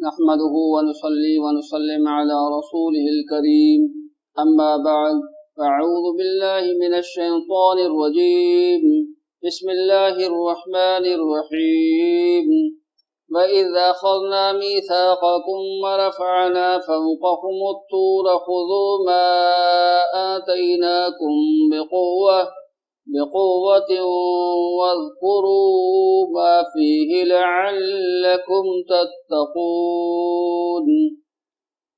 نحمده ونصلي ونسلم على رسوله الكريم أما بعد فأعوذ بالله من الشيطان الرجيم بسم الله الرحمن الرحيم وإذ أخذنا ميثاقكم ورفعنا فوقكم الطور خذوا ما آتيناكم بقوة واذكروا ما فيه لعلكم تتقون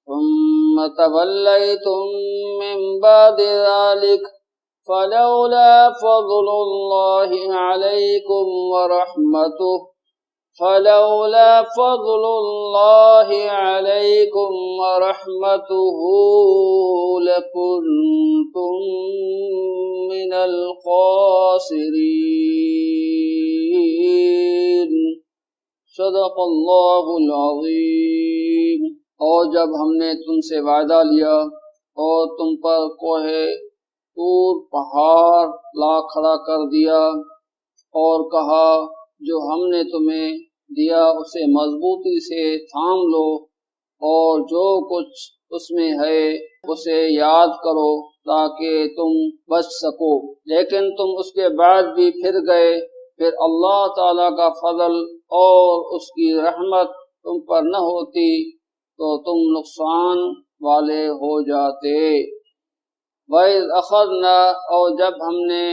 ثم توليتم من بعد ذلك فلولا فضل الله عليكم ورحمته لكنتم من الخاسرين صدق اللہ العظیم۔ اور جب ہم نے تم سے وعدہ لیا اور تم پر کوہ طور پہاڑ لا کھڑا کر دیا اور کہا جو ہم نے تمہیں دیا اسے مضبوطی سے تھام لو اور جو کچھ اس میں ہے اسے یاد کرو تاکہ تم بچ سکو، لیکن تم اس کے بعد بھی پھر گئے، پھر اللہ تعالیٰ کا فضل اور اس کی رحمت تم پر نہ ہوتی تو تم نقصان والے ہو جاتے۔ وَإِذْ أَخَذْنَا، اور جب ہم نے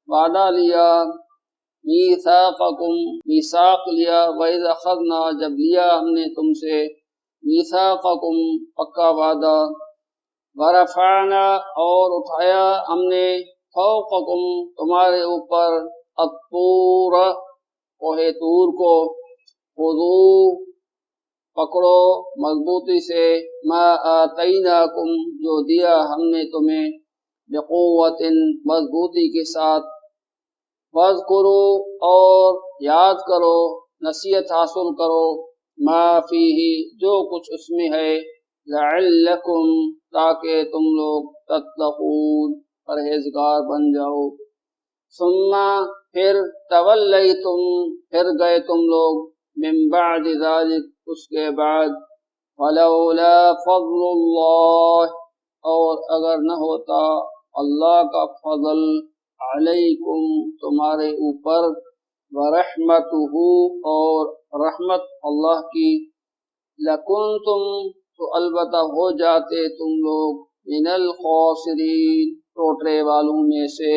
وعدہ لیا، میثاقکم میثاق لیا، وَإِذْ أَخَذْنَا جب لیا ہم نے تم سے، میثاقکم پکا وعدہ، وَرَفَعْنَا اور اٹھایا ہم نے، فوقکم تمہارے اوپر، الطور کوہ طور کو، خذوا پکڑو مضبوطی سے، ما آتیناکم جو دیا ہم نے تمہیں، بقوت مضبوطی کے ساتھ، واذکروا اور یاد کرو، نصیحت حاصل کرو، ما فیہ جو کچھ اس میں ہے، لعلکم تاکہ تم لوگ تتقون پرہیزگار بن جاؤ، ثم پھر تولیتم پھر گئے تم لوگ، من بعد ذلک اس کے بعد، فلولا فضل اللہ اور اگر نہ ہوتا اللہ کا فضل، علیکم تمہارے اوپر، ورحمتہ اور رحمت اللہ کی، لکنتم تو البتہ ہو جاتے تم لوگ، من الخاسرین ٹوٹنے والوں میں سے۔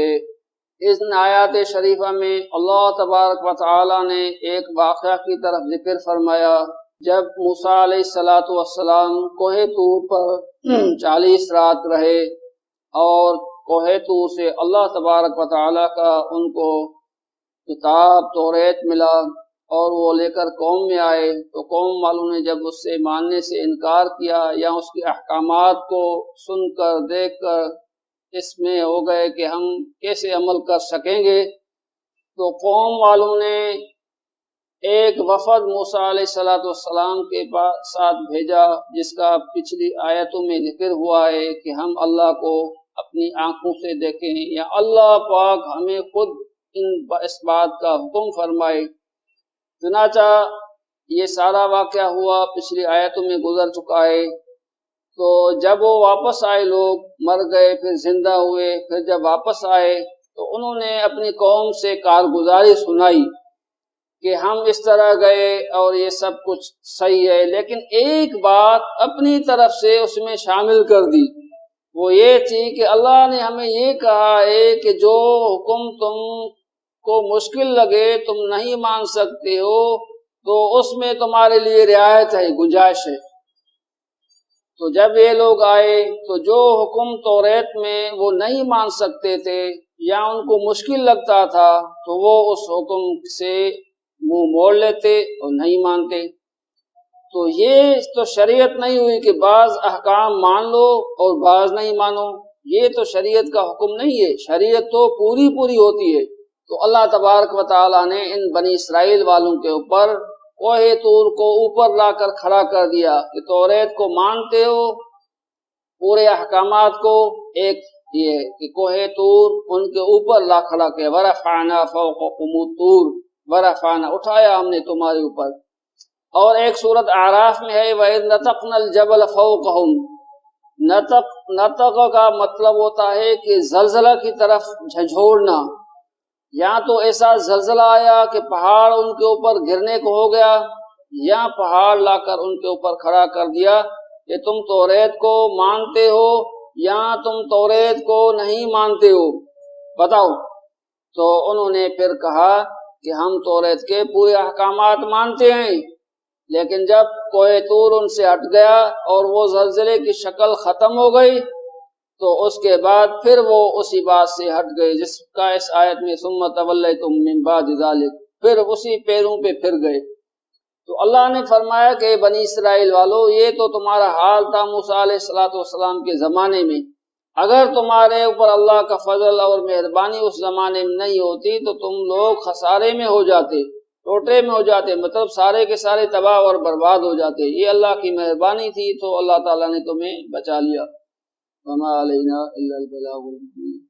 اس آیات شریفہ میں اللہ تبارک و تعالی نے ایک واقعہ کی طرف ذکر فرمایا۔ جب موسیٰ علیہ السلام کوہ طور پر 40 رات رہے اور کوہ طور سے اللہ تبارک و تعالی کا ان کو کتاب توریت ملا اور وہ لے کر قوم میں آئے، تو قوم والوں نے جب اس سے ماننے سے انکار کیا یا اس کے احکامات کو سن کر دیکھ کر اس میں ہو گئے کہ ہم کیسے عمل کر سکیں گے، تو قوم والوں نے ایک وفد موسیٰ علیہ السلام کے ساتھ بھیجا، جس کا پچھلی آیتوں میں ذکر ہوا ہے کہ ہم اللہ کو اپنی آنکھوں سے دیکھیں یا اللہ پاک ہمیں خود اس بات کا حکم فرمائے۔ چنانچہ یہ سارا واقعہ ہوا، پچھلی آیتوں میں گزر چکا ہے۔ تو جب وہ واپس آئے، لوگ مر گئے پھر زندہ ہوئے، پھر جب واپس آئے تو انہوں نے اپنی قوم سے کارگزاری سنائی کہ ہم اس طرح گئے اور یہ سب کچھ صحیح ہے، لیکن ایک بات اپنی طرف سے اس میں شامل کر دی، وہ یہ تھی کہ اللہ نے ہمیں یہ کہا ہے کہ جو حکم تم کو مشکل لگے، تم نہیں مان سکتے ہو، تو اس میں تمہارے لیے رعایت ہے، گنجائش ہے۔ تو جب یہ لوگ آئے تو جو حکم توریت میں وہ نہیں مان سکتے تھے یا ان کو مشکل لگتا تھا تو وہ اس حکم سے منہ موڑ لیتے اور نہیں مانتے۔ تو یہ تو شریعت نہیں ہوئی کہ بعض احکام مان لو اور بعض نہیں مانو، یہ تو شریعت کا حکم نہیں ہے، شریعت تو پوری ہوتی ہے۔ تو اللہ تبارک و تعالیٰ نے ان بنی اسرائیل والوں کے اوپر کوہ طور کو اوپر لا کر کھڑا کر دیا کہ توریت کو مانتے ہو، پورے احکامات کو، ایک یہ کہ کوہ طور ان کے اوپر لا کھڑا کیا، ورفعنا فوقکم الطور، ورفعنا اٹھایا ہم نے تمہارے اوپر، اور ایک سورت اعراف میں ہے وَإِذْ نَتَقْنَا الْجَبَلَ فَوْقَهُمْ۔ نطق کا مطلب ہوتا ہے کہ زلزلہ کی طرف جھنجھوڑنا، یا تو ایسا زلزلہ آیا کہ پہاڑ ان کے اوپر گرنے کو ہو گیا، یا پہاڑ لا کر ان کے اوپر کھڑا کر دیا کہ تم توریت کو مانتے ہو یا تم توریت کو نہیں مانتے ہو، بتاؤ۔ تو انہوں نے پھر کہا کہ ہم توریت کے پورے احکامات مانتے ہیں، لیکن جب کوہ طور ان سے ہٹ گیا اور وہ زلزلے کی شکل ختم ہو گئی تو اس کے بعد پھر وہ اسی بات سے ہٹ گئے، جس کا اس آیت میں ثم تولیتم من بعد ذلک، پھر اسی پیروں پہ پھر گئے۔ تو اللہ نے فرمایا کہ بنی اسرائیل والو، یہ تو تمہارا حال تھا موسیٰ علیہ السلام کے زمانے میں، اگر تمہارے اوپر اللہ کا فضل اور مہربانی اس زمانے میں نہیں ہوتی تو تم لوگ خسارے میں ہو جاتے، ٹوٹے میں ہو جاتے، مطلب سارے کے سارے تباہ اور برباد ہو جاتے۔ یہ اللہ کی مہربانی تھی تو اللہ تعالیٰ نے تمہیں بچا لیا۔ وما علینا الا البلاغ المبین۔